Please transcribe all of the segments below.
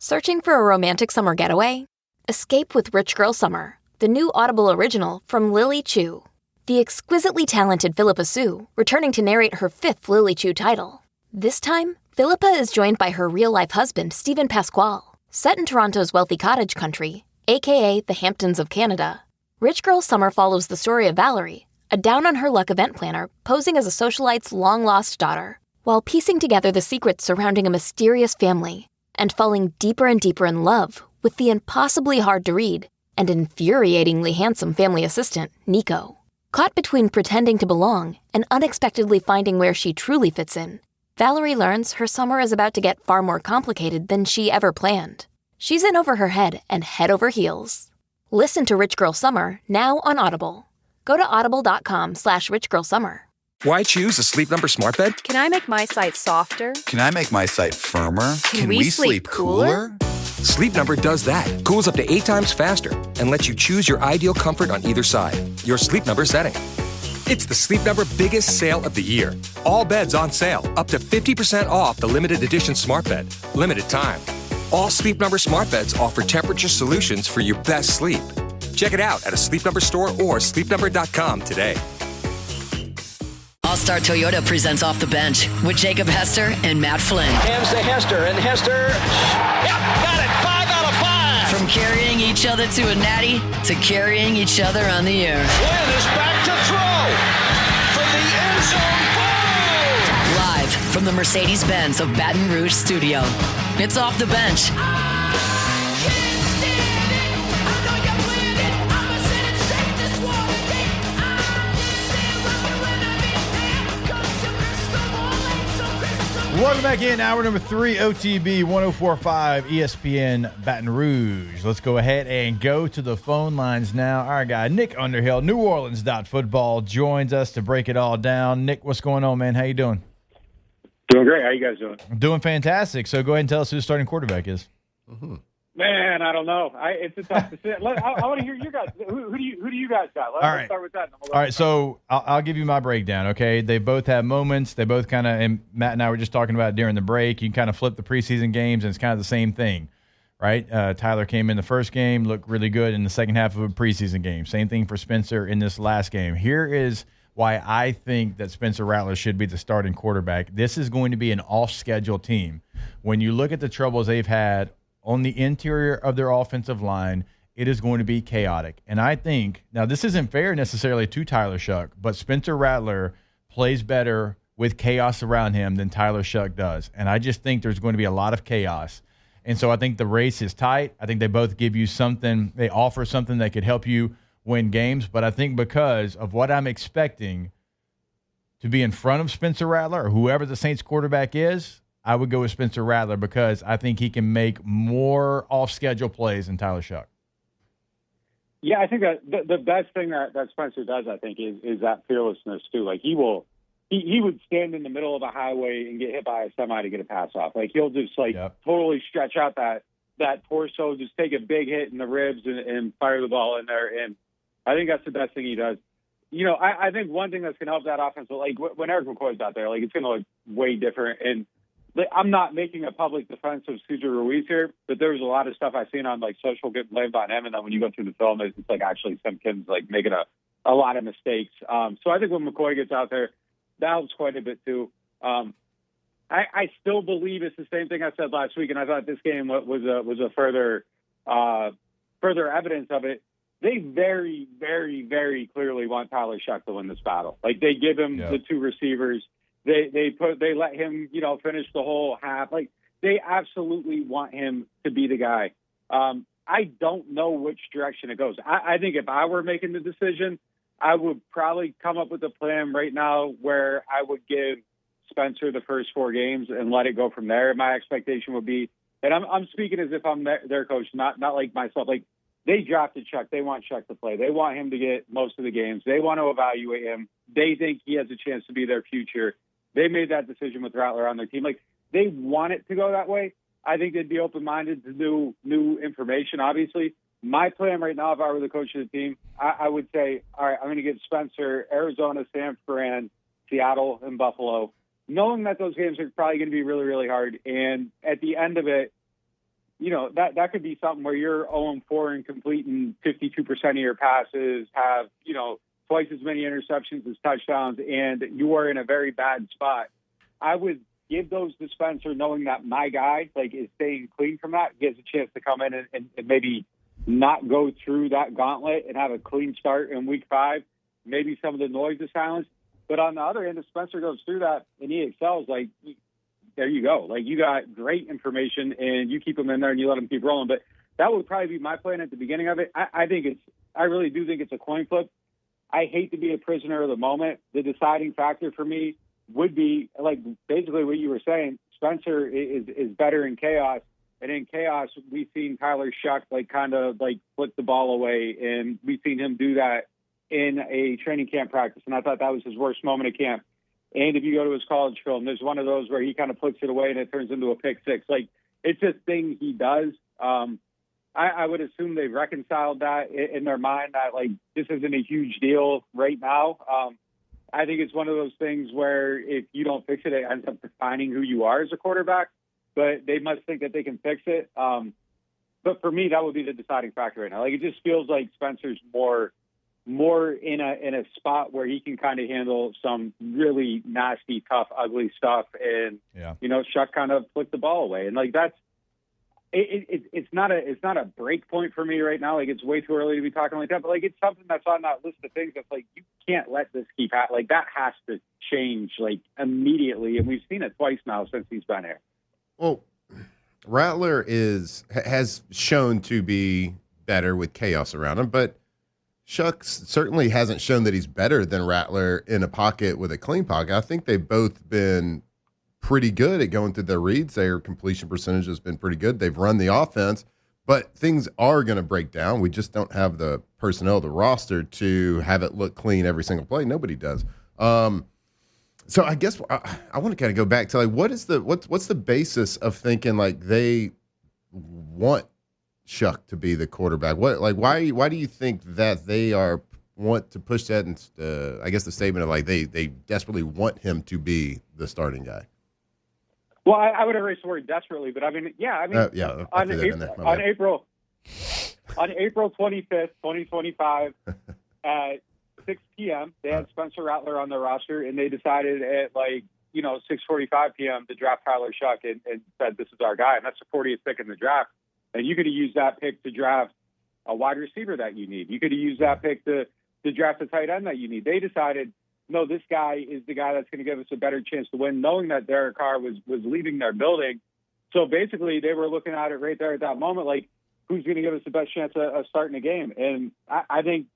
Searching for a romantic summer getaway? Escape with Rich Girl Summer, the new Audible original from Lily Chu. The exquisitely talented Philippa Soo, returning to narrate her 5th Lily Chu title. This time, Philippa is joined by her real-life husband, Stephen Pasquale. Set in Toronto's wealthy cottage country, aka the Hamptons of Canada, Rich Girl Summer follows the story of Valerie, a down-on-her-luck event planner posing as a socialite's long-lost daughter, while piecing together the secrets surrounding a mysterious family and falling deeper and deeper in love with the impossibly hard-to-read and infuriatingly handsome family assistant, Nico. Caught between pretending to belong and unexpectedly finding where she truly fits in, Valerie learns her summer is about to get far more complicated than she ever planned. She's in over her head and head over heels. Listen to Rich Girl Summer now on Audible. Go to audible.com/richgirlsummer. Why choose a Sleep Number smart bed? Can I make my site softer? Can I make my site firmer? Can we sleep cooler? Sleep Number does that. Cools up to 8 times faster and lets you choose your ideal comfort on either side. Your Sleep Number setting. It's the Sleep Number biggest sale of the year. All beds on sale, up to 50% off the limited edition smart bed. Limited time. All Sleep Number smart beds offer temperature solutions for your best sleep. Check it out at a Sleep Number store or sleepnumber.com today. All-Star Toyota presents Off the Bench with Jacob Hester and Matt Flynn. Hands to Hester, and Hester, yep, got it, 5 out of 5. From carrying each other to a natty to carrying each other on the air. Flynn is back to throw from the end zone. Boom! Live from the Mercedes-Benz of Baton Rouge studio. It's Off the Bench. Welcome back in. Hour number 3, OTB 104.5 ESPN Baton Rouge. Let's go ahead and go to the phone lines now. Our guy, Nick Underhill, New Orleans Football, joins us to break it all down. Nick, what's going on, man? How you doing? Doing great. How you guys doing? Doing fantastic. So go ahead and tell us who the starting quarterback is. Mm-hmm. Man, I don't know. It's a tough decision. I want to hear you guys. Who do you guys got? Let's start with that. All right, so I'll give you my breakdown, okay? They both have moments. They both kind of, and Matt and I were just talking about it during the break. You can kind of flip the preseason games, and it's kind of the same thing, right? Tyler came in the first game, looked really good in the second half of a preseason game. Same thing for Spencer in this last game. Here is why I think that Spencer Rattler should be the starting quarterback. This is going to be an off-schedule team. When you look at the troubles they've had on the interior of their offensive line, it is going to be chaotic. And I think, now this isn't fair necessarily to Tyler Shuck, but Spencer Rattler plays better with chaos around him than Tyler Shuck does. And I just think there's going to be a lot of chaos. And so I think the race is tight. I think they both give you something. They offer something that could help you win games. But I think because of what I'm expecting to be in front of Spencer Rattler or whoever the Saints quarterback is, I would go with Spencer Rattler because I think he can make more off-schedule plays than Tyler Shuck. Yeah, I think that the best thing that Spencer does, I think, is that fearlessness too. Like he would stand in the middle of a highway and get hit by a semi to get a pass off. Like he'll just totally stretch out that torso, just take a big hit in the ribs and fire the ball in there. And I think that's the best thing he does. You know, I think one thing that's going to help that offense, like when Eric McCoy's out there, like it's going to look way different. And I'm not making a public defense of Cesar Ruiz here, but there was a lot of stuff I've seen on like social getting blamed on him, and then when you go through the film, it's like actually some kids like making a lot of mistakes. So I think when McCoy gets out there, that helps quite a bit too. I still believe it's the same thing I said last week, and I thought this game was a further evidence of it. They very, very, very clearly want Tyler Shuck to win this battle. Like they give him the two receivers. They let him, finish the whole half. Like they absolutely want him to be the guy. I don't know which direction it goes. I think if I were making the decision, I would probably come up with a plan right now where I would give Spencer the first 4 games and let it go from there. My expectation would be, and I'm speaking as if I'm their coach, not like myself. Like they drafted Chuck. They want Chuck to play. They want him to get most of the games. They want to evaluate him. They think he has a chance to be their future. They made that decision with Rattler on their team. Like they want it to go that way. I think they'd be open-minded to new information. Obviously, my plan right now, if I were the coach of the team, I would say, all right, I'm going to get Spencer, Arizona, San Fran, Seattle, and Buffalo, knowing that those games are probably going to be really, really hard. And at the end of it, that could be something where you're 0-4 and completing 52% of your passes, have, twice as many interceptions as touchdowns, and you are in a very bad spot. I would give those to Spencer knowing that my guy, is staying clean from that, gives a chance to come in and maybe not go through that gauntlet and have a clean start in week 5. Maybe some of the noise is silenced. But on the other end, if Spencer goes through that and he excels, there you go. You got great information and you keep him in there and you let him keep rolling. But that would probably be my plan at the beginning of it. I really do think it's a coin flip. I hate to be a prisoner of the moment. The deciding factor for me would be basically what you were saying. Spencer is better in chaos. And in chaos, we've seen Tyler Shuck flip the ball away, and we've seen him do that in a training camp practice. And I thought that was his worst moment of camp. And if you go to his college film, there's one of those where he kind of puts it away and it turns into a pick six. It's just thing he does. I would assume they've reconciled that in their mind that this isn't a huge deal right now. I think it's one of those things where if you don't fix it, it ends up defining who you are as a quarterback. But they must think that they can fix it. But for me, that would be the deciding factor right now. It just feels like Spencer's more in a spot where he can kind of handle some really nasty, tough, ugly stuff, and Shuck kind of flipped the ball away, and that's it's not a break point for me right now. It's way too early to be talking like that, but it's something that's on that list of things that's you can't let this keep happening. That has to change immediately, and we've seen it twice now since he's been here. Well, Rattler has shown to be better with chaos around him, but Shucks certainly hasn't shown that he's better than Rattler in a pocket with a clean pocket. I think they've both been pretty good at going through their reads. Their completion percentage has been pretty good. They've run the offense, but things are going to break down. We just don't have the personnel, the roster to have it look clean every single play. Nobody does. So I guess I want to kind of go back to what's the basis of thinking they want Shuck to be the quarterback? Why do you think that they want to push that? And I guess the statement of they desperately want him to be the starting guy. Well, I would erase the word desperately, but on April 25th, 2025, at 6 p.m., they had Spencer Rattler on their roster, and they decided at 6:45 p.m. to draft Tyler Shuck and said, this is our guy. And that's the 40th pick in the draft. And you could have used that pick to draft a wide receiver that you need. You could have used that pick to draft a tight end that you need. They decided, no, this guy is the guy that's going to give us a better chance to win, knowing that Derek Carr was leaving their building. So basically they were looking at it right there at that moment, who's going to give us the best chance of starting a game? And I think,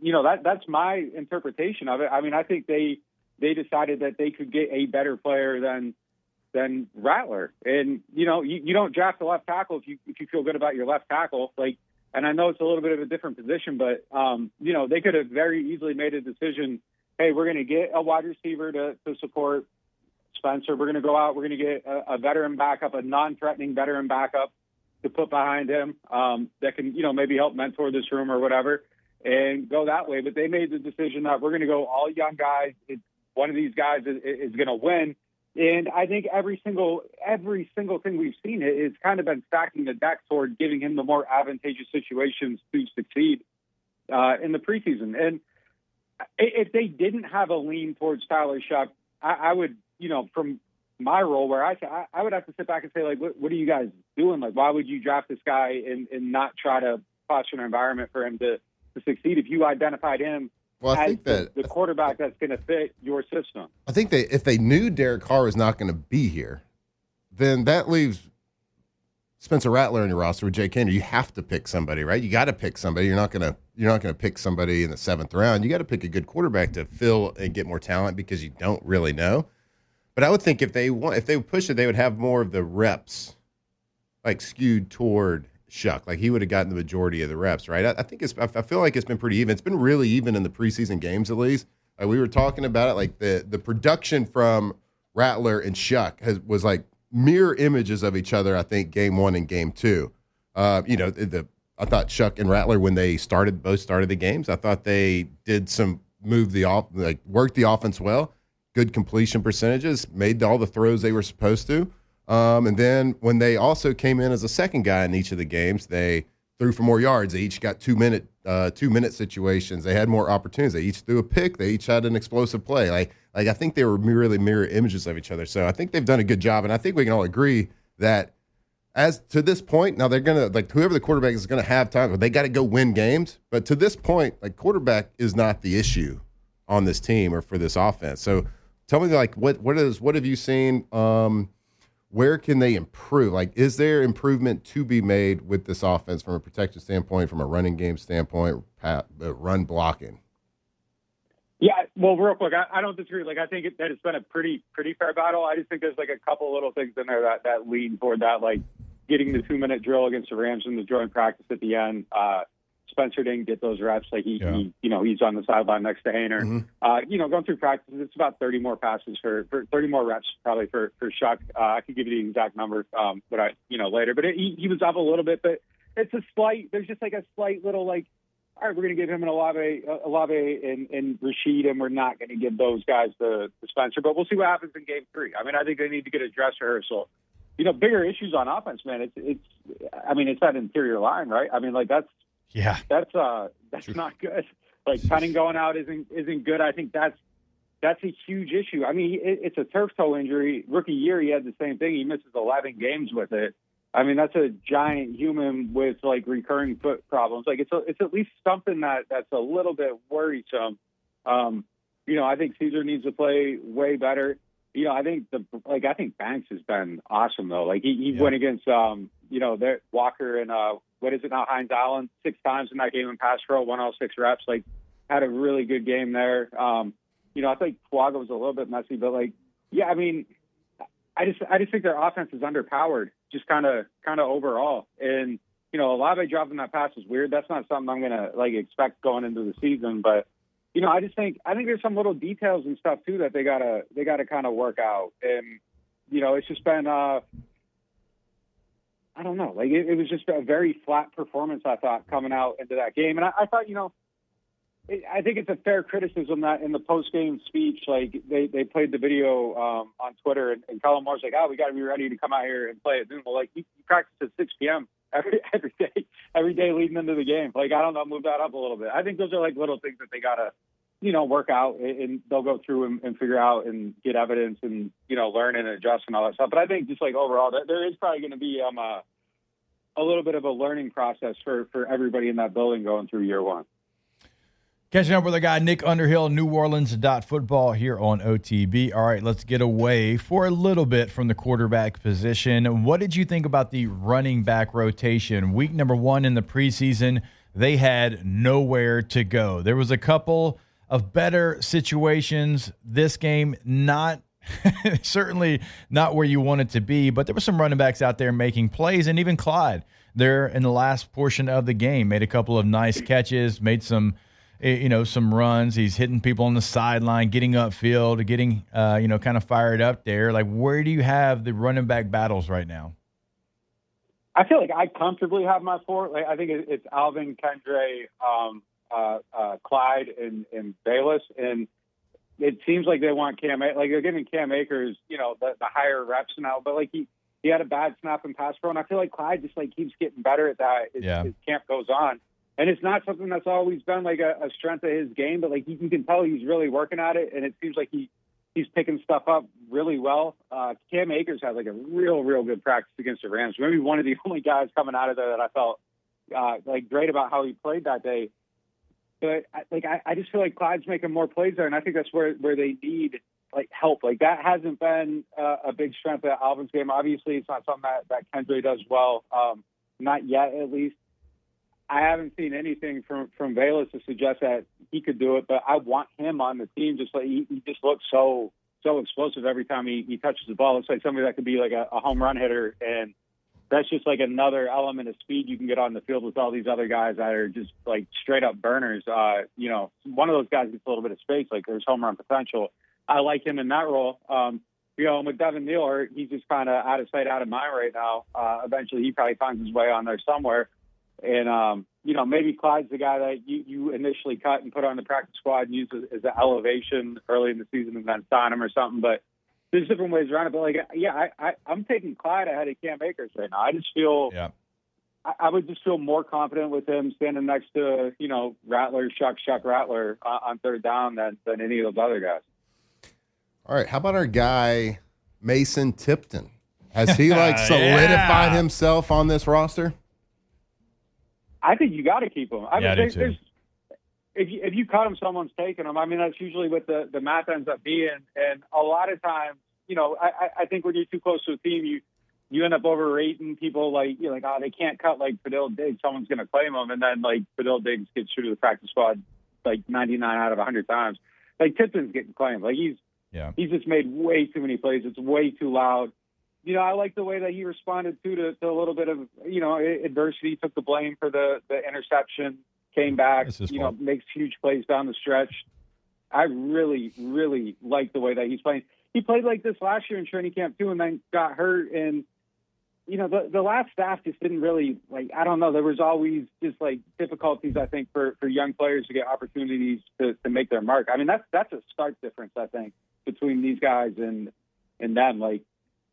that's my interpretation of it. I mean, I think they decided that they could get a better player than Rattler. And, you don't draft a left tackle if you feel good about your left tackle. And I know it's a little bit of a different position, but, they could have very easily made a decision. Hey, we're going to get a wide receiver to support Spencer. We're going to go out. We're going to get a veteran backup, a non-threatening veteran backup to put behind him that can, maybe help mentor this room or whatever, and go that way. But they made the decision that we're going to go all young guys. One of these guys is going to win. And I think every single thing we've seen is kind of been stacking the deck toward giving him the more advantageous situations to succeed in the preseason. And if they didn't have a lean towards Tyler Shuck, I would, from my role where I would have to sit back and say, what are you guys doing? Why would you draft this guy and not try to foster an environment for him to succeed if you identified him I think that the quarterback that's going to fit your system? I think if they knew Derek Carr was not going to be here, then that leaves Spencer Rattler in your roster with Jake Haener. You have to pick somebody, right? You got to pick somebody. You're not going to pick somebody in the 7th round. You got to pick a good quarterback to fill and get more talent because you don't really know. But I would think if they would push it, they would have more of the reps skewed toward Shuck. He would have gotten the majority of the reps, right? I feel like it's been pretty even. It's been really even in the preseason games, at least. We were talking about it, the production from Rattler and Shuck was mirror images of each other. I think game 1 and game 2. I thought Shuck and Rattler, when they both started the games, I thought they did some worked the offense well, good completion percentages, made all the throws they were supposed to. And then when they also came in as a second guy in each of the games, they threw for more yards. They each got 2 minute situations. They had more opportunities. They each threw a pick. They each had an explosive play. Like I think they were really mirror images of each other. So I think they've done a good job. And I think we can all agree that as to this point, now they're going to, whoever the quarterback is going to have time, they got to go win games. But to this point, quarterback is not the issue on this team or for this offense. So tell me, what have you seen? Where can they improve? Is there improvement to be made with this offense from a protection standpoint, from a running game standpoint, run blocking? Yeah, well, real quick, I don't disagree. I think that it's been a pretty fair battle. I just think there's a couple little things in there that lean toward that, getting the 2-minute drill against the Rams in the joint practice at the end. Spencer didn't get those reps. He's on the sideline next to Hainer. Mm-hmm. Going through practice, it's about 30 more passes for 30 more reps probably for Shuck. I could give you the exact number, but later. But he was up a little bit, but it's there's just a slight little all right, we're going to give him an Olave and Rashid, and we're not going to give those guys to Spencer. But we'll see what happens in Game 3. I mean, I think they need to get a dress rehearsal. Bigger issues on offense, man. It's that interior line, right? I mean, that's not good. Cunning going out isn't good. I think that's a huge issue. I mean, it's a turf toe injury. Rookie year, he had the same thing. He misses 11 games with it. I mean, that's a giant human with recurring foot problems. It's at least something that's a little bit worrisome. I think Caesar needs to play way better. I think Banks has been awesome though. He went against Walker and what is it now, Hines Allen 6 times in that game in pass pro, won all 6 reps. Had a really good game there. I think Fuaga was a little bit messy, but I mean, I just think their offense is underpowered, just kind of overall. And Olave dropping that pass is weird. That's not something I'm gonna expect going into the season, but. I think there's some little details and stuff too that they gotta kind of work out, and it's just been I don't know, it was just a very flat performance I thought coming out into that game, and I thought I think it's a fair criticism that in the post game speech they played the video on Twitter and Colin Moore's we got to be ready to come out here and play at noon. Well, you practice at 6 p.m. every day leading into the game. I don't know, move that up a little bit. I think those are little things that they gotta, work out, and they'll go through and figure out and get evidence and, learn and adjust and all that stuff. But I think just overall, there is probably going to be a little bit of a learning process for everybody in that building going through year one. Catching up with our guy, Nick Underhill, New Orleans.football here on OTB. All right, let's get away for a little bit from the quarterback position. What did you think about the running back rotation? Week number 1 in the preseason, they had nowhere to go. There was a couple of better situations. This game, not certainly not where you want it to be, but there were some running backs out there making plays, and even Clyde there in the last portion of the game made a couple of nice catches, made some runs. He's hitting people on the sideline, getting upfield, getting, kind of fired up there. Where do you have the running back battles right now? I feel I comfortably have my 4. I think it's Alvin, Kendre, Clyde, and Bayless. And it seems like they want Cam. They're giving Cam Akers, the higher reps now. But he had a bad snap and pass pro, and I feel Clyde just keeps getting better at that as his camp goes on. And it's not something that's always been a strength of his game, but you can tell he's really working at it, and it seems he's picking stuff up really well. Cam Akers had a real good practice against the Rams. Maybe one of the only guys coming out of there that I felt great about how he played that day. But I just feel Clyde's making more plays there, and I think that's where they need help. That hasn't been a big strength of Alvin's game. Obviously, it's not something that Kendre does well, not yet at least. I haven't seen anything from Bayless to suggest that he could do it, but I want him on the team. Just he just looks so explosive every time he touches the ball. Looks like somebody that could be a home run hitter, and that's just another element of speed you can get on the field with all these other guys that are just straight up burners. One of those guys gets a little bit of space, there's home run potential. I like him in that role. With Devin Neal, he's just kind of out of sight, out of mind right now. Eventually, he probably finds his way on there somewhere. And, maybe Clyde's the guy that you initially cut and put on the practice squad and use as an elevation early in the season and then sign him or something. But there's different ways around it. But like, yeah, I'm taking Clyde ahead of Cam Akers right now. I just feel, I would just feel more confident with him standing next to, Rattler, Shuck Rattler on third down than any of those other guys. All right. How about our guy, Mason Tipton? Has he solidified himself on this roster? I think you got to keep him. I do too. If you cut him, someone's taking him. I mean, that's usually what the math ends up being. And a lot of times, I think when you're too close to a team, you end up overrating people. You're like, oh, they can't cut Fadil Diggs. Someone's going to claim him, and then Fadil Diggs gets through to the practice squad 99 out of 100 times. Tipton's getting claimed. He's just made way too many plays. It's way too loud. I like the way that he responded to a little bit of adversity. Took the blame for the interception. Came back, makes huge plays down the stretch. I really, really like the way that he's playing. He played like this last year in training camp too, and then got hurt. And the last staff just didn't really I don't know. There was always just difficulties, I think, for young players to get opportunities to make their mark. I mean, that's a stark difference, I think, between these guys and them.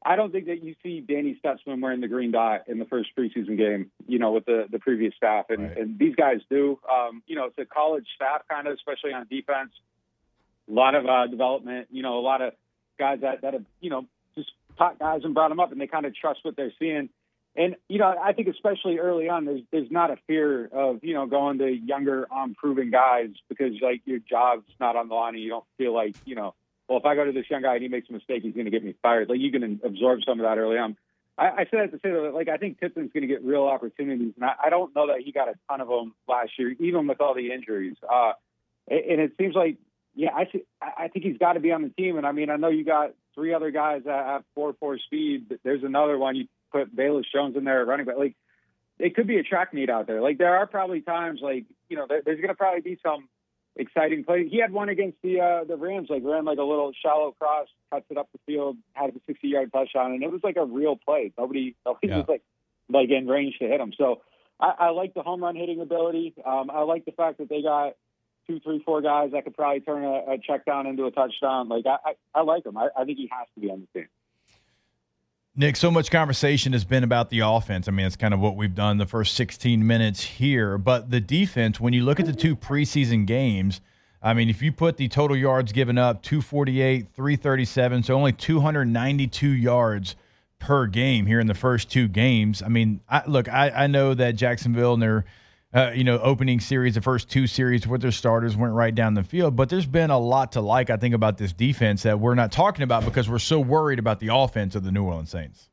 I don't think that you see Danny Stutzman wearing the green dot in the first preseason game, with the previous staff. And these guys do. It's a college staff kind of, especially on defense. A lot of development, a lot of guys that have, just taught guys and brought them up, and they kind of trust what they're seeing. And, I think especially early on, there's not a fear of, going to younger, unproven guys because, your job's not on the line and you don't feel well, if I go to this young guy and he makes a mistake, he's going to get me fired. You can absorb some of that early on. I say that to say that, I think Tipton's going to get real opportunities, and I don't know that he got a ton of them last year, even with all the injuries. And it seems I think he's got to be on the team. And, I mean, I know you got three other guys that have 4.4 speed. But there's another one. You put Bayless Jones in there at running back. It could be a track meet out there. There are probably times, there's going to probably be some exciting play. He had one against the Rams, ran a little shallow cross, cuts it up the field, had a 60-yard touchdown, and it was a real play. Nobody was in range to hit him. So I like the home run hitting ability. I like the fact that they got 2, 3, 4 guys that could probably turn a check down into a touchdown. I like him. I think he has to be on the team. Nick, so much conversation has been about the offense. I mean, it's kind of what we've done the first 16 minutes here. But the defense, when you look at the two preseason games, I mean, if you put the total yards given up, 248, 337, so only 292 yards per game here in the first two games. I mean, I know that Jacksonville and their opening series, the first two series with their starters went right down the field. But there's been a lot to I think, about this defense that we're not talking about because we're so worried about the offense of the New Orleans Saints.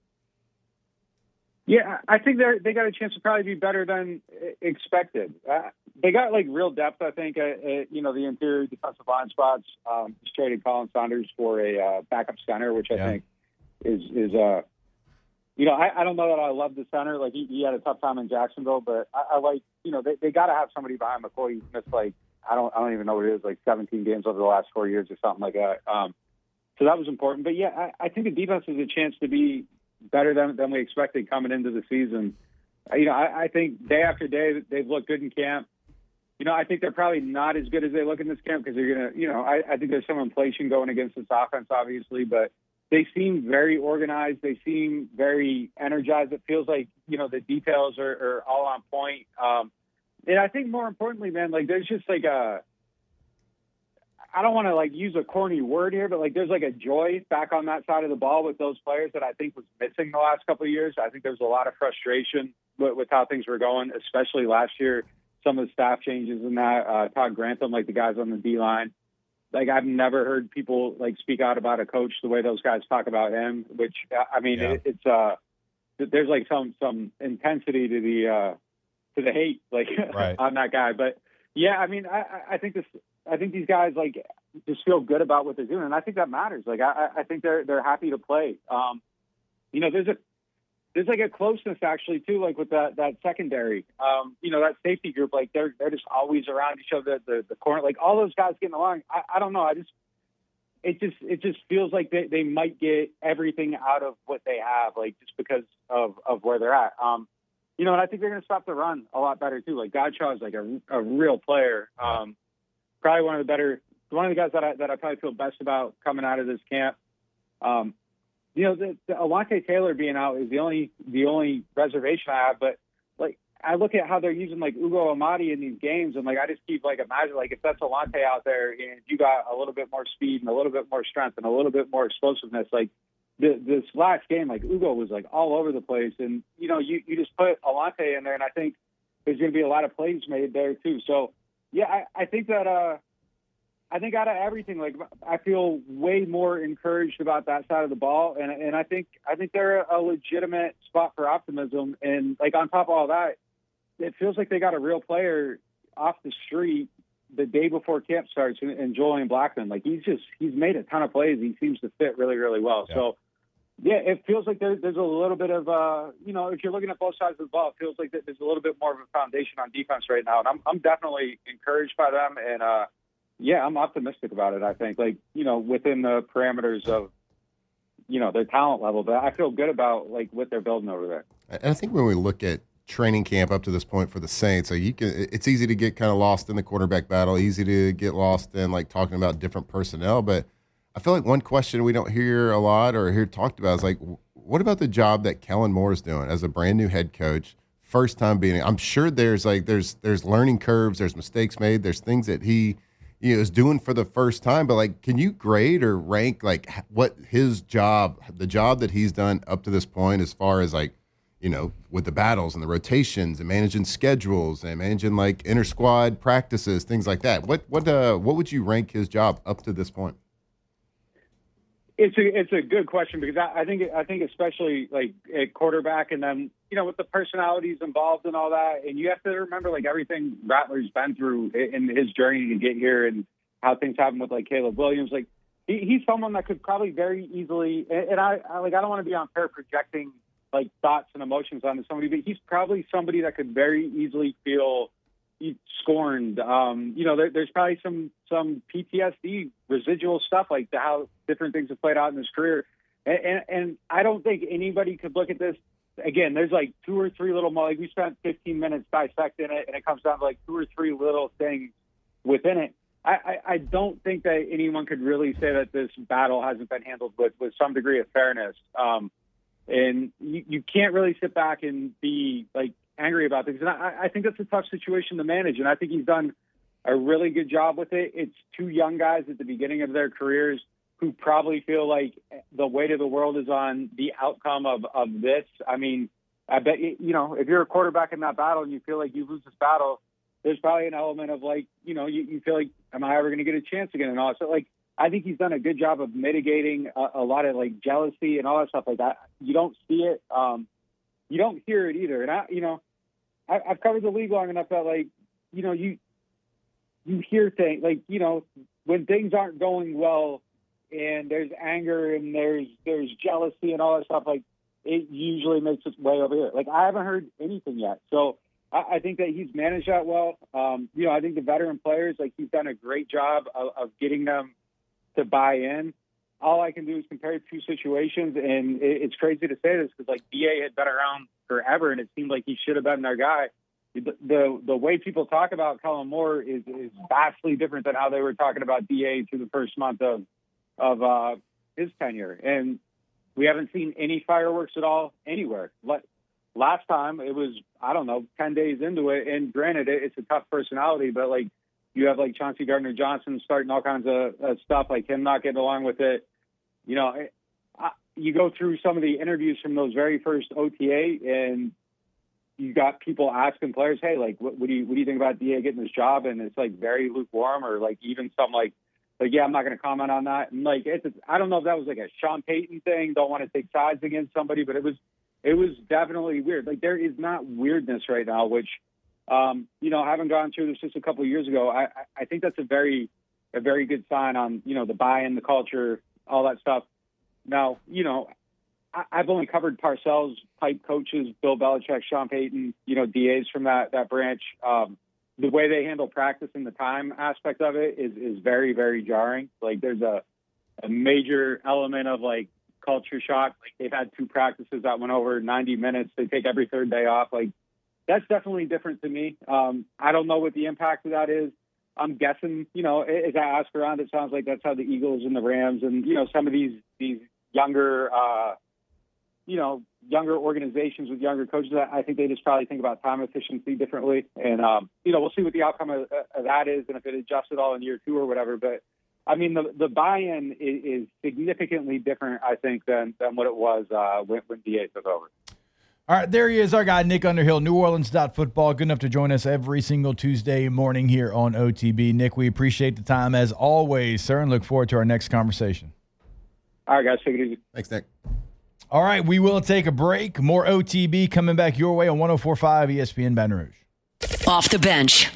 Yeah, I think they got a chance to probably be better than expected. They got real depth, I think, at the interior defensive line spots. Just traded Colin Saunders for a backup center, which I think is I don't know that I love the center. He had a tough time in Jacksonville, but I like, they got to have somebody behind McCoy. He's missed I don't even know what it is, 17 games over the last 4 years or something like that. So that was important. But yeah, I think the defense has a chance to be better than we expected coming into the season. I think day after day they've looked good in camp. I think they're probably not as good as they look in this camp because they're going to, I think there's some inflation going against this offense, obviously, but they seem very organized. They seem very energized. It feels like, the details are all on point. And I think more importantly, man, there's just I don't want to use a corny word here, but there's a joy back on that side of the ball with those players that I think was missing the last couple of years. I think there was a lot of frustration with how things were going, especially last year. Some of the staff changes in that, Todd Grantham, the guys on the D-line. I've never heard people speak out about a coach the way those guys talk about him, which it's there's some intensity to the hate right. on that guy. But yeah, I mean, I think these guys just feel good about what they're doing, and I think that matters. I think they're happy to play. There's a closeness actually too, with that secondary. That safety group, they're just always around each other. The corner, all those guys getting along. I don't know. It just feels like they might get everything out of what they have, just because of where they're at. And I think they're going to stop the run a lot better too. Godshaw is a real player. Probably one of the guys that I probably feel best about coming out of this camp. The Alontae Taylor being out is the only reservation I have. But like I look at how they're using like Ugo Amadi in these games, and like I just keep like imagine like if that's Alontae out there and you got a little bit more speed and a little bit more strength and a little bit more explosiveness, like this last game, like Ugo was like all over the place, and you just put Alontae in there, and I think there's going to be a lot of plays made there too. So yeah, I think that. I think out of everything, like I feel way more encouraged about that side of the ball, and I think they're a legitimate spot for optimism. And like on top of all that, it feels like they got a real player off the street the day before camp starts, and Julian Blackman. Like he's made a ton of plays. He seems to fit really, really well. Yeah. So yeah, it feels like there's a little bit of if you're looking at both sides of the ball, it feels like there's a little bit more of a foundation on defense right now, and I'm definitely encouraged by them. And yeah, I'm optimistic about it. I think, within the parameters of, their talent level, but I feel good about like what they're building over there. And I think when we look at training camp up to this point for the Saints, so it's easy to get kind of lost in the quarterback battle, easy to get lost in like talking about different personnel. But I feel like one question we don't hear a lot or hear talked about is like, what about the job that Kellen Moore is doing as a brand new head coach? First time being, I'm sure there's learning curves, there's mistakes made, there's things that he is doing for the first time, but like, can you grade or rank like what the job that he's done up to this point, as far as like, with the battles and the rotations and managing schedules and managing like inter squad practices, things like that? What would you rank his job up to this point? It's a good question, because I think especially like at quarterback, and then with the personalities involved and all that, and you have to remember like everything Rattler's been through in his journey to get here, and how things happen with like Caleb Williams. Like he's someone that could probably very easily, and I don't want to be unfair projecting like thoughts and emotions onto somebody, but he's probably somebody that could very easily feel scorned. There's probably some PTSD residual stuff, like how different things have played out in his career. And I don't think anybody could look at this. Again, there's like two or three little, like we spent 15 minutes dissecting it, and it comes down to like two or three little things within it. I don't think that anyone could really say that this battle hasn't been handled with some degree of fairness. And you can't really sit back and be like angry about things. And I think that's a tough situation to manage. And I think he's done a really good job with it. It's two young guys at the beginning of their careers who probably feel like the weight of the world is on the outcome of this. I mean, I bet, if you're a quarterback in that battle and you feel like you lose this battle, there's probably an element of like, you feel like, am I ever going to get a chance again? And all that. So like, I think he's done a good job of mitigating a lot of like jealousy and all that stuff like that. You don't see it. You don't hear it either. And I've covered the league long enough that like, you hear things like, when things aren't going well and there's anger and there's jealousy and all that stuff, like it usually makes its way over here. Like I haven't heard anything yet. So I think that he's managed that well. I think the veteran players, like he's done a great job of getting them to buy in. All I can do is compare two situations, and it's crazy to say this because like DA had been around forever, and it seemed like he should have been their guy. The way people talk about Kellen Moore is vastly different than how they were talking about DA through the first month of his tenure, and we haven't seen any fireworks at all anywhere. Last time it was 10 days into it, and granted it's a tough personality, but like you have like Chauncey Gardner-Johnson starting all kinds of stuff, like him not getting along with it. You go through some of the interviews from those very first OTA, and you got people asking players, hey, like, what do you think about DA getting this job? And it's like very lukewarm, or like even some like, yeah, I'm not going to comment on that. And like, I don't know if that was like a Sean Payton thing. Don't want to take sides against somebody, but it was definitely weird. Like there is not weirdness right now, which, having gone through this just a couple of years ago, I think that's a very good sign on, the buy-in, the culture, all that stuff. Now, I've only covered Parcells type coaches, Bill Belichick, Sean Payton, DAs from that branch. The way they handle practice and the time aspect of it is very, very jarring. Like there's a major element of like culture shock. Like they've had two practices that went over 90 minutes. They take every third day off. Like that's definitely different to me. I don't know what the impact of that is. I'm guessing, as I ask around, it sounds like that's how the Eagles and the Rams and, some of these younger, younger organizations with younger coaches. I think they just probably think about time efficiency differently. And, we'll see what the outcome of that is and if it adjusts at all in year 2 or whatever. But, I mean, the buy-in is significantly different, I think, than what it was when DA took over. All right, there he is, our guy, Nick Underhill, NewOrleans.football. Good enough to join us every single Tuesday morning here on OTB. Nick, we appreciate the time as always, sir, and look forward to our next conversation. All right, guys, take it easy. Thanks, Nick. All right, we will take a break. More OTB coming back your way on 104.5 ESPN Baton Rouge. Off the bench. All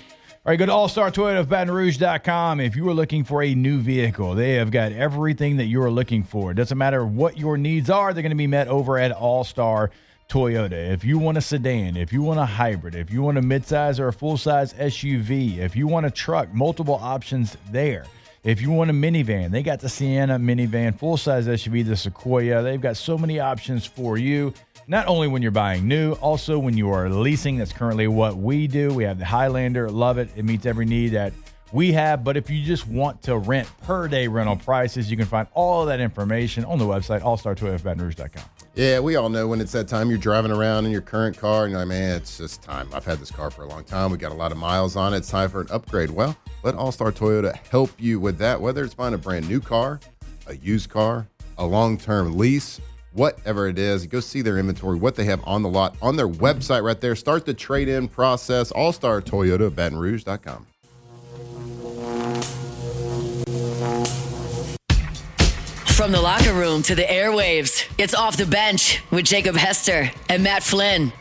right, go to All-Star Toyota of BatonRouge.com. If you are looking for a new vehicle, they have got everything that you are looking for. It doesn't matter what your needs are, they're going to be met over at All-Star Toyota. If you want a sedan, if you want a hybrid, if you want a midsize or a full-size SUV, if you want a truck, multiple options there. If you want a minivan, they got the Sienna minivan, full-size SUV, the Sequoia. They've got so many options for you, not only when you're buying new, also when you are leasing. That's currently what we do. We have the Highlander. Love it. It meets every need that we have. But if you just want to rent per-day rental prices, you can find all of that information on the website, allstartoyotabatonrouge.com. Yeah, we all know when it's that time you're driving around in your current car and you're like, man, it's just time. I've had this car for a long time. We got a lot of miles on it. It's time for an upgrade. Well, let All-Star Toyota help you with that, whether it's buying a brand new car, a used car, a long-term lease, whatever it is. Go see their inventory, what they have on the lot, on their website right there. Start the trade-in process, allstartoyotabatonrouge.com. From the locker room to the airwaves, it's Off the Bench with Jacob Hester and Matt Flynn.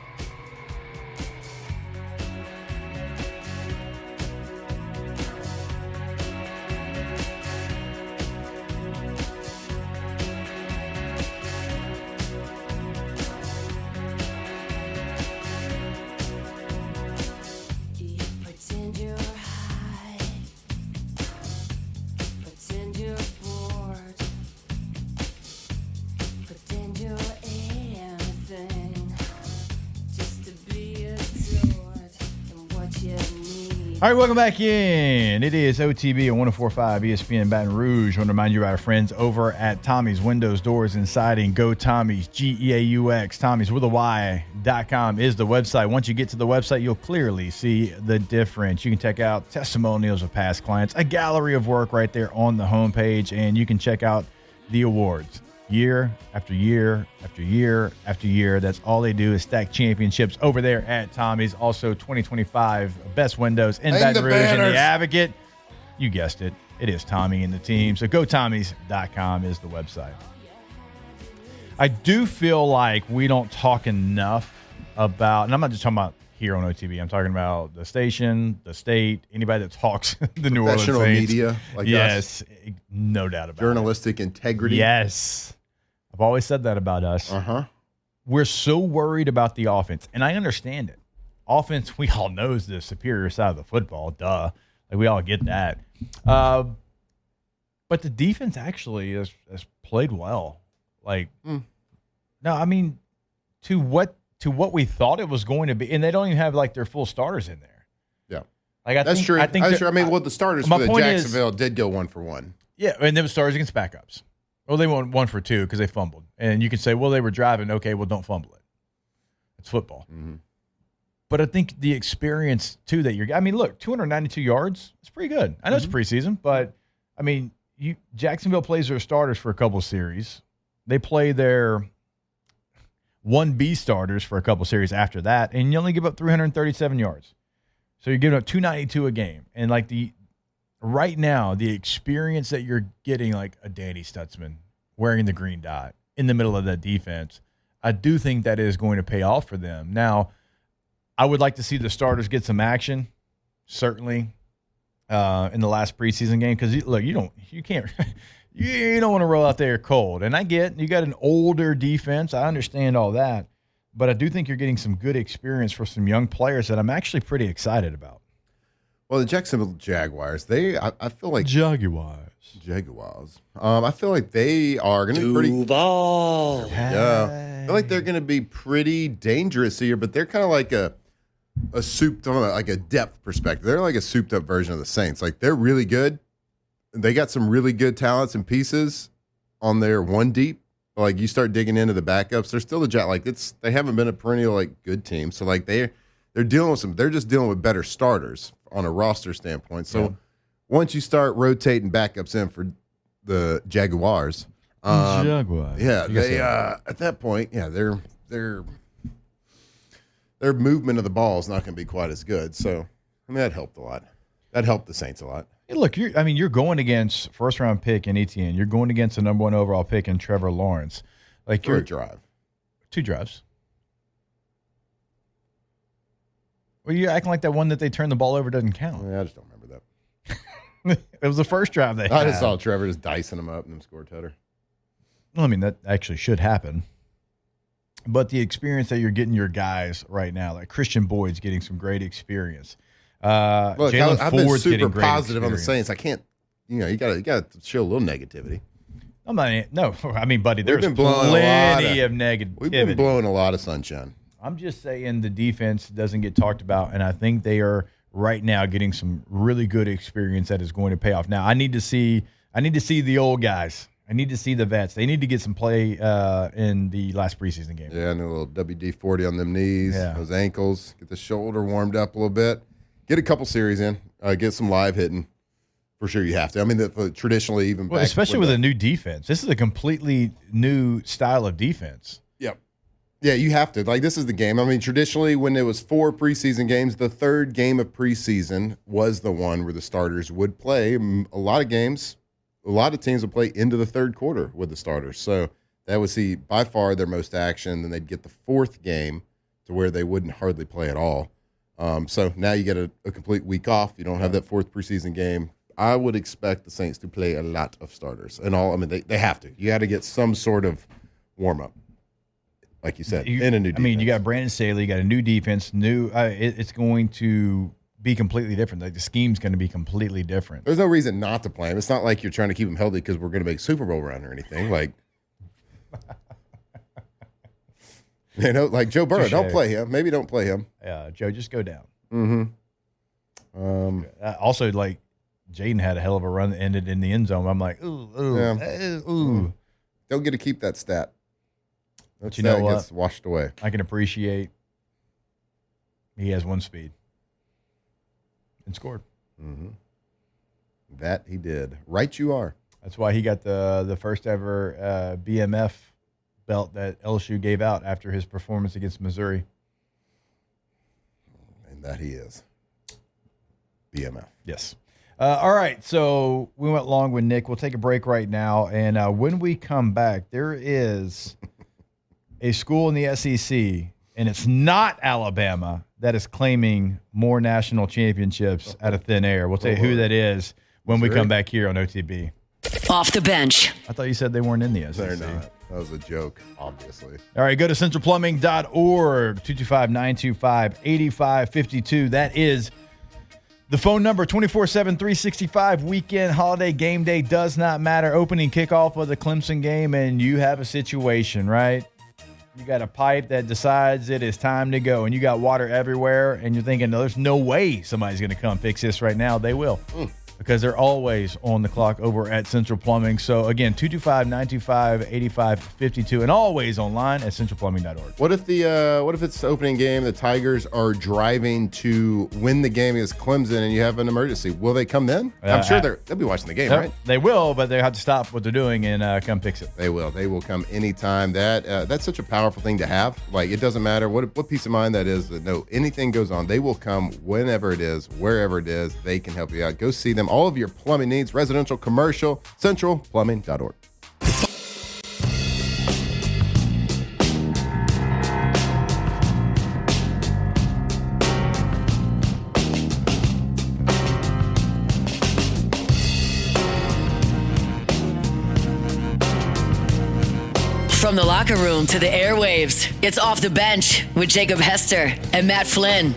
All right, welcome back in. It is OTB at 104.5 ESPN Baton Rouge. I want to remind you about our friends over at Tommy's Windows, Doors, and Siding. Go Tommy's, G-E-A-U-X. Tommy's with a Y.com is the website. Once you get to the website, you'll clearly see the difference. You can check out testimonials of past clients, a gallery of work right there on the homepage, and you can check out the awards. Year after year after year after year. That's all they do is stack championships over there at Tommy's. Also, 2025 Best Windows in Baton Rouge and the Advocate. You guessed it. It is Tommy and the team. So go Tommys.com is the website. I do feel like we don't talk enough about, and I'm not just talking about here on OTB. I'm talking about the station, the state, anybody that talks the New Orleans Saints. Media like yes, us. No doubt about Journalistic integrity. Yes. I've always said that about us. Uh-huh. We're so worried about the offense, and I understand it. Offense, we all know is the superior side of the football. Duh. Like, we all get that. But the defense actually has played well. Like, no, I mean, to what we thought it was going to be, and they don't even have like their full starters in there. Yeah, like that's true. That's true. I mean, well, the starters for the Jacksonville did go 1-for-1. Yeah, and them starters against backups. Well, they went 1-for-2 because they fumbled, and you can say, well, they were driving. Okay, well, don't fumble it. It's football. Mm-hmm. But I think the experience too that I mean, look, 292 yards. It's pretty good. I know it's preseason, but I mean, Jacksonville plays their starters for a couple of series. They play their 1B starters for a couple series after that, and you only give up 337 yards. So you're giving up 292 a game. And like right now, the experience that you're getting, like a Danny Stutzman wearing the green dot in the middle of that defense, I do think that is going to pay off for them. Now, I would like to see the starters get some action, certainly, in the last preseason game, because look, you don't want to roll out there cold. And I get you got an older defense. I understand all that. But I do think you're getting some good experience for some young players that I'm actually pretty excited about. Well, the Jacksonville Jaguars, I feel like Jaguars. I feel like they are going to be pretty. Duval. Yeah, I feel like they're going to be pretty dangerous here, but they're kind of like a souped, like a depth perspective. They're like a souped up version of the Saints. Like, they're really good. They got some really good talents and pieces on their one deep, Like you start digging into the backups, they're still they haven't been a perennial good team. So they're dealing with they're just dealing with better starters on a roster standpoint. So once you start rotating backups in for the Jaguars, they at that point, their movement of the ball is not going to be quite as good. So that helped a lot. That helped the Saints a lot. Hey, look, you're going against first-round pick in ETN. You're going against the number 1 overall pick in Trevor Lawrence. For a drive. 2 drives. Well, you're acting like that one that they turned the ball over doesn't count. I just don't remember that. It was the first drive they had. I just saw Trevor just dicing him up and then scored a toucher. Well, that actually should happen. But the experience that you're getting your guys right now, like Christian Boyd's getting some great experience. Look, I've been super positive on the Saints. I can't, you got to show a little negativity. Buddy, there's plenty of negativity. We've been blowing a lot of sunshine. I'm just saying the defense doesn't get talked about, and I think they are right now getting some really good experience that is going to pay off. Now, I need to see the old guys. I need to see the vets. They need to get some play in the last preseason game. Yeah, and a little WD-40 on them knees, those ankles, get the shoulder warmed up a little bit. Get a couple series in, get some live hitting. For sure you have to. Traditionally even back especially with a new defense. This is a completely new style of defense. Yep. Yeah, you have to. This is the game. Traditionally when it was 4 preseason games, the third game of preseason was the one where the starters would play. A lot of games, a lot of teams would play into the third quarter with the starters. So that would see by far their most action. Then they'd get the 4th game to where they wouldn't hardly play at all. So now you get a complete week off. You don't have that 4th preseason game. I would expect the Saints to play a lot of starters. And they have to. You got to get some sort of warm-up, like you said, in a new defense. You got Brandon Staley, you got a new defense, it's going to be completely different. The scheme's going to be completely different. There's no reason not to play him. It's not like you're trying to keep him healthy because we're going to make Super Bowl run or anything. Joe Burrow, don't play him. Maybe don't play him. Yeah, Joe, just go down. Mm-hmm. Also, Jaden had a hell of a run that ended in the end zone. I'm like, ooh. Don't get to keep that stat. But you know what? Gets washed away. I can appreciate he has 1 speed and scored. Mm-hmm. That he did. Right you are. That's why he got the first ever BMF belt that LSU gave out after his performance against Missouri. And that he is. BMF. Yes. All right, so we went long with Nick. We'll take a break right now, and when we come back, there is a school in the SEC, and it's not Alabama, that is claiming more national championships out of thin air. We'll tell you who that is when we come back here on OTB. Off the bench. I thought you said they weren't in the SEC. They're not. That was a joke, obviously. All right, go to centralplumbing.org, 225-925-8552. That is the phone number, 24/7, 365, weekend, holiday, game day, does not matter. Opening kickoff of the Clemson game, and you have a situation, right? You got a pipe that decides it is time to go, and you got water everywhere, and you're thinking, no, there's no way somebody's going to come fix this right now. They will, because they're always on the clock over at Central Plumbing. So, again, 225-925-8552, and always online at centralplumbing.org. What if it's the opening game, the Tigers are driving to win the game against Clemson, and you have an emergency? Will they come then? I'm sure they'll be watching the game, right? They will, but they have to stop what they're doing and come fix it. They will. They will come anytime. That's such a powerful thing to have. It doesn't matter what peace of mind that is. That no, anything goes on, they will come whenever it is, wherever it is. They can help you out. Go see them. All of your plumbing needs, residential, commercial, centralplumbing.org. From the locker room to the airwaves, it's Off the Bench with Jacob Hester and Matt Flynn.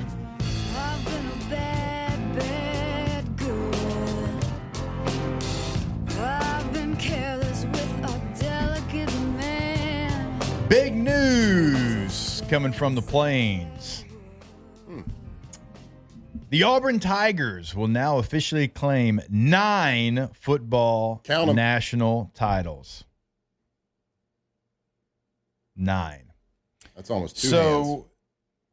Big news coming from the Plains. The Auburn Tigers will now officially claim 9 football national titles. 9. That's almost 2 hands.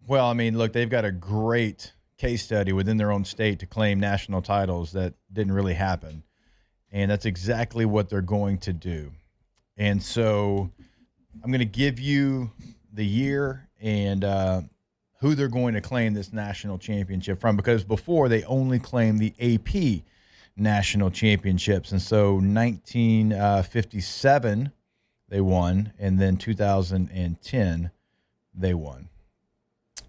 Well, I mean, look, they've got a great case study within their own state to claim national titles that didn't really happen. And that's exactly what they're going to do. And so I'm going to give you the year and who they're going to claim this national championship from, because before they only claimed the AP national championships. And so 1957 they won, and then 2010 they won.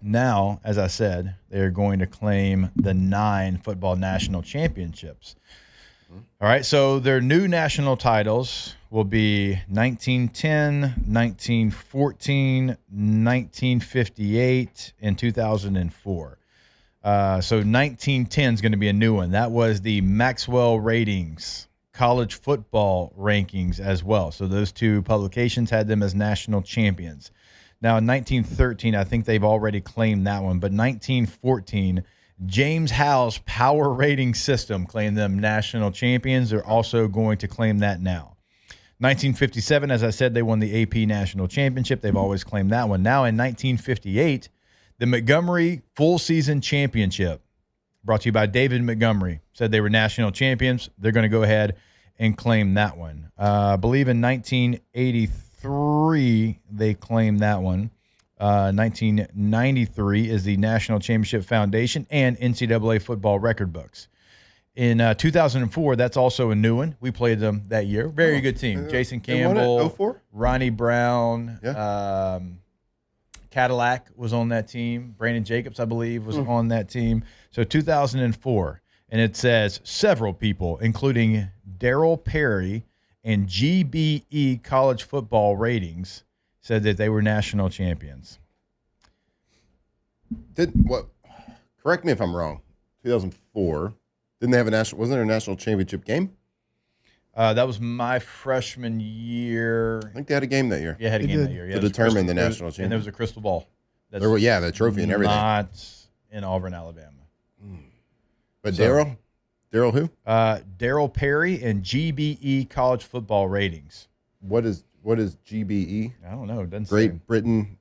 Now, as I said, they're going to claim the 9 football national championships. All right, so their new national titles will be 1910, 1914, 1958, and 2004. So 1910 is going to be a new one. That was the Maxwell Ratings college football rankings as well. So those two publications had them as national champions. Now, in 1913, I think they've already claimed that one. But 1914, James Howe's power rating system claimed them national champions. They're also going to claim that now. 1957, as I said, they won the AP national championship. They've always claimed that one. Now, in 1958, the Montgomery full season championship, brought to you by David Montgomery, said they were national champions. They're going to go ahead and claim that one. I believe in 1983, they claimed that one. 1993 is the National Championship Foundation and NCAA football record books. In 2004, that's also a new one. We played them that year. Very good team. Jason Campbell, 04? Ronnie Brown, Cadillac was on that team. Brandon Jacobs, I believe, was on that team. So 2004. And it says several people, including Darryl Perry and GBE college football ratings, said that they were national champions. Correct me if I'm wrong. 2004. Didn't they have wasn't there a national championship game? That was my freshman year. I think they had a game that year. Yeah, had a game that year. Yeah, to determine the national championship. And there was a crystal ball. The trophy and everything. Not in Auburn, Alabama. But Darryl? Darryl who? Darryl Perry and GBE college football ratings. What is GBE? I don't know. It doesn't say. Great Britain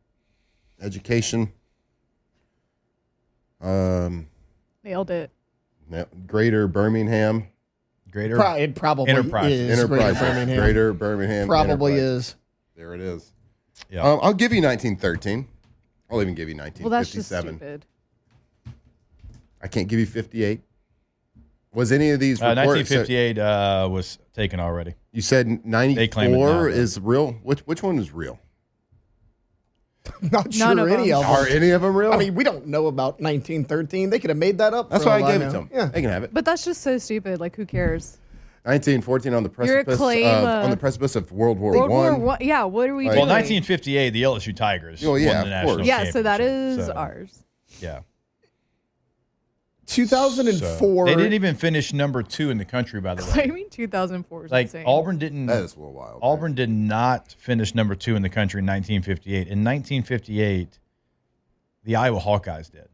Education. Nailed it. Greater Birmingham. It probably Enterprise. is. Enterprise. Greater Birmingham. Greater Birmingham. Probably Enterprise. is. There it is. Yeah. I'll give you 1913. I'll even give you 1957. Well, that's just stupid. I can't give you 58. Was any of these reports? 1958 was taken already. You said 94 is real? Which one is real? I'm not None sure of any them. of them. Are any of them real? I mean, we don't know about 1913. They could have made that up. That's for why all I gave know. it to them. Yeah. They can have it. But that's just so stupid. Like, who cares? 1914 on the precipice of World War World I. War I. Yeah, what are we Well, doing? 1958, the LSU Tigers Oh, yeah, won the of national course. Yeah, so that championship. is So, ours. Yeah. 2004. They didn't even finish number 2 in the country, by the way. Claiming 2004 is Like insane. Auburn didn't. That is a little wild. Auburn did not finish number 2 in the country in 1958. In 1958, the Iowa Hawkeyes did.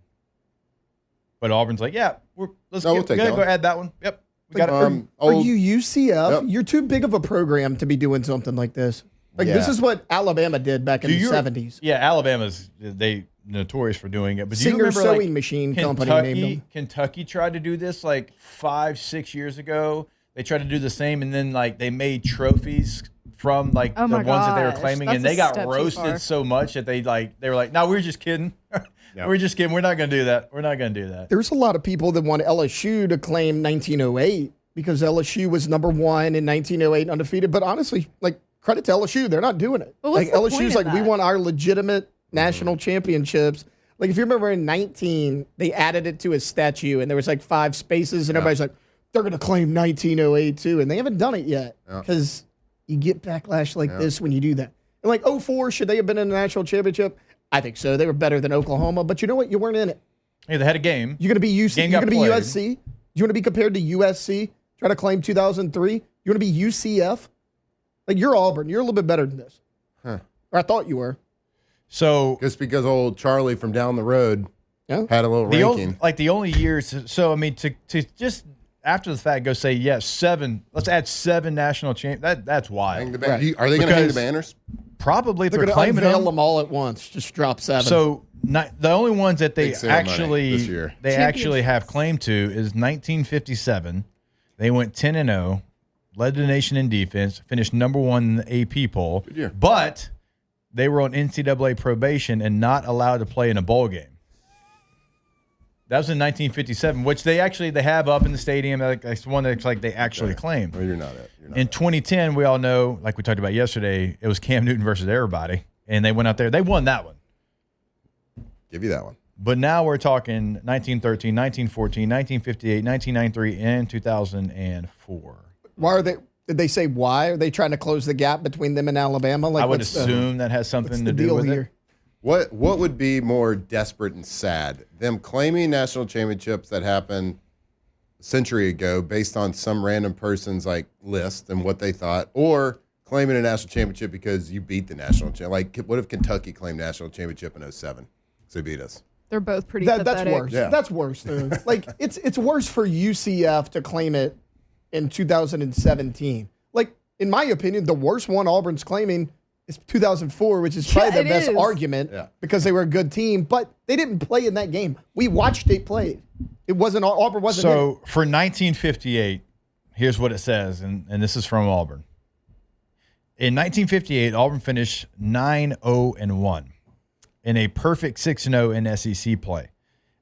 But Auburn's like, yeah, we'll take that go one. add that one. Yep, we got it. Are you UCF? Yep. You're too big of a program to be doing something like this. Like this Yeah. is what Alabama did back in the 70s. Yeah, Alabama's they notorious for doing it. But do you Singer remember, Sewing Machine Company named them. Kentucky tried to do this like 5-6 years ago. They tried to do the same, and then like they made trophies from like Oh the my ones that they were gosh, claiming, that's and a they got step too roasted far. so much that they were like, no, we're just kidding. Yep. We're just kidding. We're not going to do that. We're not going to do that. There's a lot of people that want LSU to claim 1908 because LSU was number 1 in 1908 undefeated. But honestly, like credit to LSU, they're not doing it. But what's Like the LSU's point like of we that? want our legitimate national championships. Like if you remember in 19, they added it to a statue and there was like 5 spaces and everybody's like, they're going to claim 1908 too, and they haven't done it yet because you get backlash like this when you do that. And like 04, should they have been in the national championship? I think so. They were better than Oklahoma, but you know what? You weren't in it. Hey, they had a game. You're going to be UC. Game You're got going to be played. USC. You want to be compared to USC? Try to claim 2003. You want to be UCF? Like you're Auburn. You're a little bit better than this. Huh. Or I thought you were. So Just because old Charlie from down the road Yeah. had a little the ranking. only years. So I mean, to just after the fact, go say yes, 7. Let's add 7 national champ. That's wild. Are they going to hang the Because- banners? Probably if They're they're going to claiming unveil them. them all at once. Just drop 7. So the only ones that they Big ceremony this actually year. have claim to is 1957. They went 10-0, led the nation in defense, finished number 1 in the AP poll. Good year. But they were on NCAA probation and not allowed to play in a bowl game. That was in 1957, which they have up in the stadium. That's one that's like they actually claim. Well, you're not it. In 2010, we all know, like we talked about yesterday, it was Cam Newton versus everybody, and they went out there. They won that one. Give you that one. But now we're talking 1913, 1914, 1958, 1993, and 2004. Why are they? Did they say why? Are they trying to close the gap between them and Alabama? Like, I would assume that has something to do with it. What would be more desperate and sad? Them claiming national championships that happened a century ago based on some random person's like list and what they thought, or claiming a national championship because you beat the national champ. Like, what if Kentucky claimed national championship in 07? So they beat us. They're both pretty That's pathetic. worse. Yeah. That's worse, dude. Like, it's worse for UCF to claim it in 2017. Like, in my opinion, the worst one Auburn's claiming is 2004, which is probably Yeah, the it best is. argument because they were a good team, but they didn't play in that game. We watched it play. It wasn't Auburn wasn't in it. So for 1958, here's what it says, and this is from Auburn. In 1958, Auburn finished 9-0-1 in a perfect 6-0 in SEC play.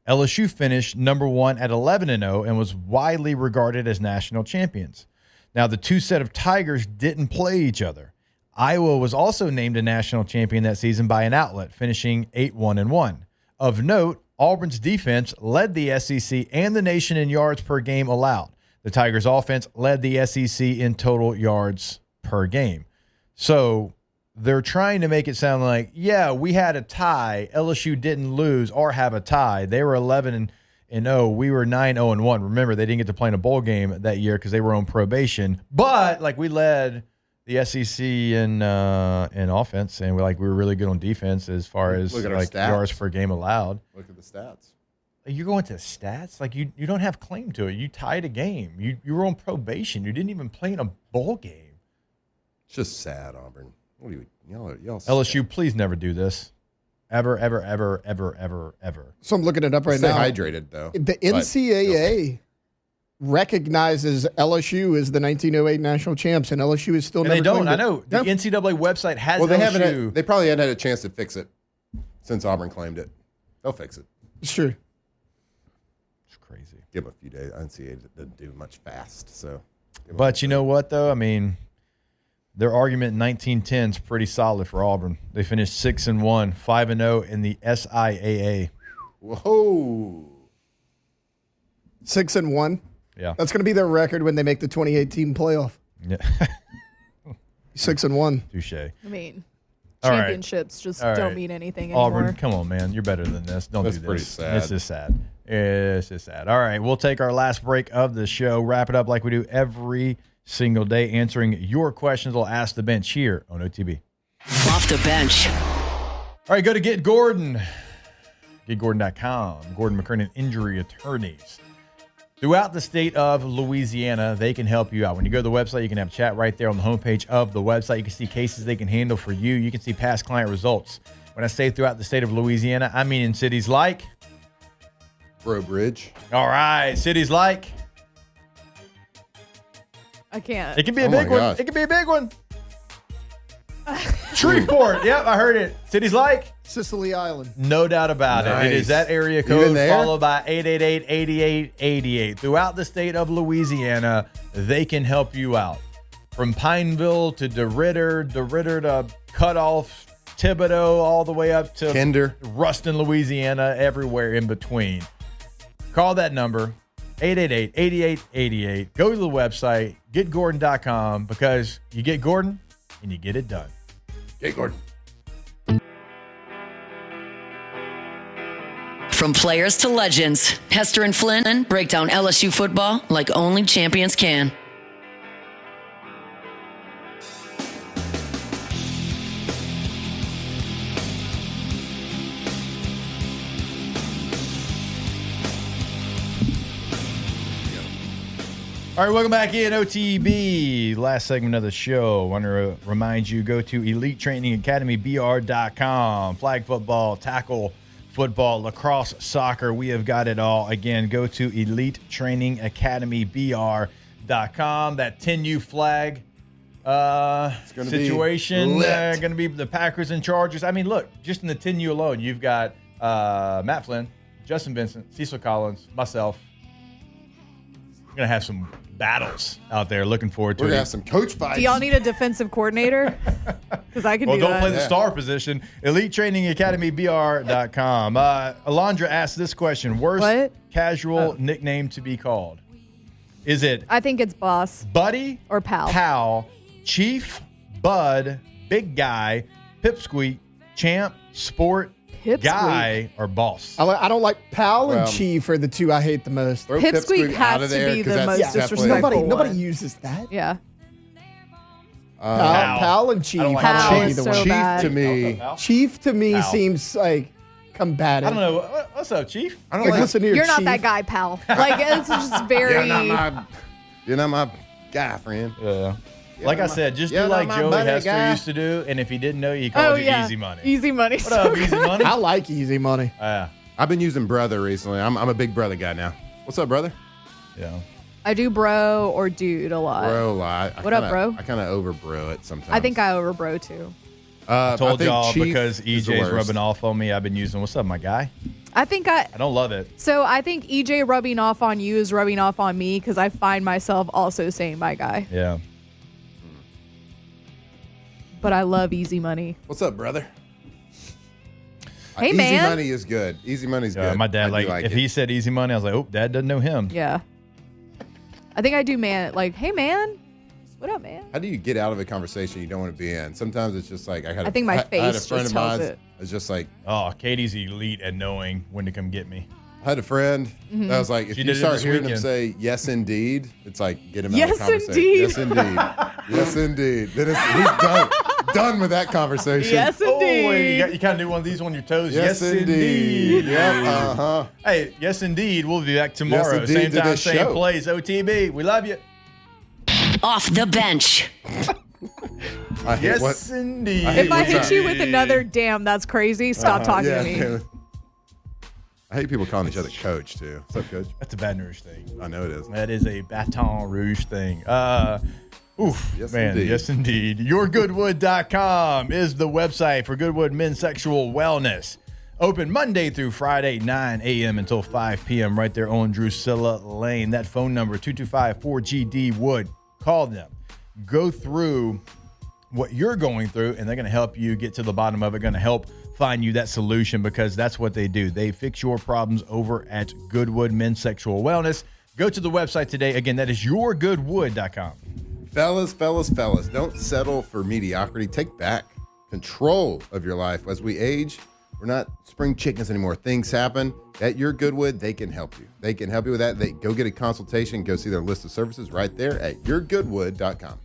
LSU finished number 1 at 11-0 and was widely regarded as national champions. Now, the two set of Tigers didn't play each other. Iowa was also named a national champion that season by an outlet, finishing 8-1-1. Of note, Auburn's defense led the SEC and the nation in yards per game allowed. The Tigers' offense led the SEC in total yards per game. So they're trying to make it sound like, yeah, we had a tie. LSU didn't lose or have a tie. They were 11-0. We were 9-0-1. Remember, they didn't get to play in a bowl game that year because they were on probation. But like we led the SEC in offense, and we were really good on defense as far as like yards per game allowed. Look at the stats. You're going to stats? Like you don't have claim to it. You tied a game. You were on probation. You didn't even play in a bowl game. It's just sad, Auburn. What are y'all LSU, please never do this. Ever, ever, ever, ever, ever, ever. So I'm looking it up right Stay now. hydrated, though. The NCAA recognizes LSU as the 1908 national champs, and LSU is still And never they don't. claimed I it. know. The NCAA website has Well, they LSU. haven't. They probably hadn't had a chance to fix it since Auburn claimed it. They'll fix it. It's true. It's crazy. Give them a few days. NCAA doesn't do much fast, so. But you know what, though? I mean, their argument in 1910 is pretty solid for Auburn. They finished 6-1, 5-0 in the SIAA. Whoa. 6-1. Yeah. That's going to be their record when they make the 2018 playoff. Yeah. 6-1. Touche. I mean, All right. championships just All don't right. mean anything anymore. Auburn, come on, man. You're better than this. Don't That's do this. pretty sad. This is sad. It's just sad. All right. We'll take our last break of the show, wrap it up like we do every single day, answering your questions. We'll ask the bench here on OTB. Off the bench. All right, go to Get Gordon. GetGordon.com. Gordon McKernan Injury Attorneys. Throughout the state of Louisiana, they can help you out. When you go to the website, you can have chat right there on the homepage of the website. You can see cases they can handle for you. You can see past client results. When I say throughout the state of Louisiana, I mean in cities like Bro Bridge. All right, cities like I can't. it can be a Oh big my one. gosh. It can be a big one. Shreveport. Yep, I heard it. Cities like Sicily Island. no doubt about it. It Nice. is that area Even code there? followed by 888-8888. Throughout the state of Louisiana, they can help you out. From Pineville to DeRidder to Cutoff, Thibodeau, all the way up to Kinder. Ruston, Louisiana, everywhere in between. Call that number, 888-8888. Go to the website, getgordon.com, because you get Gordon and you get it done. Hey, Gordon. From players to legends, Hester and Flynn break down LSU football like only champions can. All right, welcome back in OTB. Last segment of the show. I want to remind you, go to EliteTrainingAcademyBR.com. Flag football, tackle football, lacrosse, soccer. We have got it all. Again, go to EliteTrainingAcademyBR.com. That 10U flag situation, going to be the Packers and Chargers. I mean, look, just in the 10U alone, you've got Matt Flynn, Justin Vincent, Cecil Collins, myself. We're going to have some battles out there. Looking forward to it. We're going to have some coach fights. Do y'all need a defensive coordinator? Because I can do that. Well, don't play the star position. EliteTrainingAcademyBR.com. Alondra asked this question. Worst casual nickname to be called? Is it? I think it's boss. Buddy? Or pal? Pal, chief, bud, big guy, pipsqueak, champ, sport, guy, or boss? I don't like pal and chief are the two I hate the most. Pipsqueak has to be the most disrespectful. Nobody uses that. Yeah. Pal and chief. Chief to me seems like combative. I don't know. What's up, chief? I don't like, listen here, You're not chief. that guy, pal. Like, it's just very. You're not my guy, friend. Yeah. Like I said, just do like Joey Hester used to do, and if he didn't know you, he called you Easy Money. Easy Money. What up, Easy Money? I like Easy Money. I've been using brother recently. I'm a big brother guy now. What's up, brother? Yeah. I do bro or dude a lot. Bro a lot. What up, bro? I kind of over bro it sometimes. I think I over bro too. I told y'all Chief because EJ's rubbing off on me, I've been using, what's up, my guy? I don't love it. So I think EJ rubbing off on you is rubbing off on me because I find myself also saying my guy. Yeah. But I love Easy Money. What's up, brother? Hey, Easy man. Money is good. Easy Money's good. My dad, if he said Easy Money, I was like, oh, Dad doesn't know him. Yeah. I think I do, man. Like, hey, man. What up, man? How do you get out of a conversation you don't want to be in? Sometimes it's just like I think my face I had a friend just of mine. tells it. It's just like, oh, Katie's elite at knowing when to come get me. I had a friend that was like, if you start hearing him say yes indeed, it's like get him out of the conversation. Indeed. Yes indeed. Yes indeed. Then he's done with that conversation. Yes indeed. Oh, wait, you kind of do one of these on your toes. Yes, indeed. Yep. Hey, yes indeed. We'll be back tomorrow. Yes, same to time, this same show. place. OTB. We love you. Off the bench. Yes, indeed. If I hit you with another damn, that's crazy, stop talking to me. Damn. I hate people calling each other coach, too. What's up, coach? That's a Baton Rouge thing. I know it is. That is a Baton Rouge thing. Yes, man, indeed. yes, indeed. YourGoodwood.com is the website for Goodwood Men's Sexual Wellness. Open Monday through Friday, 9 a.m. until 5 p.m. right there on Drusilla Lane. That phone number, 225-4GD-WOOD. Call them. Go through what you're going through, and they're going to help you get to the bottom of it, going to help find you that solution because that's what they do. They fix your problems over at Goodwood Men's Sexual Wellness. Go to the website today. Again, that is YourGoodwood.com. Fellas, don't settle for mediocrity. Take back control of your life. As we age, we're not spring chickens anymore. Things happen. At Your Goodwood, they can help you. They can help you with that. Go get a consultation. Go see their list of services right there at YourGoodwood.com.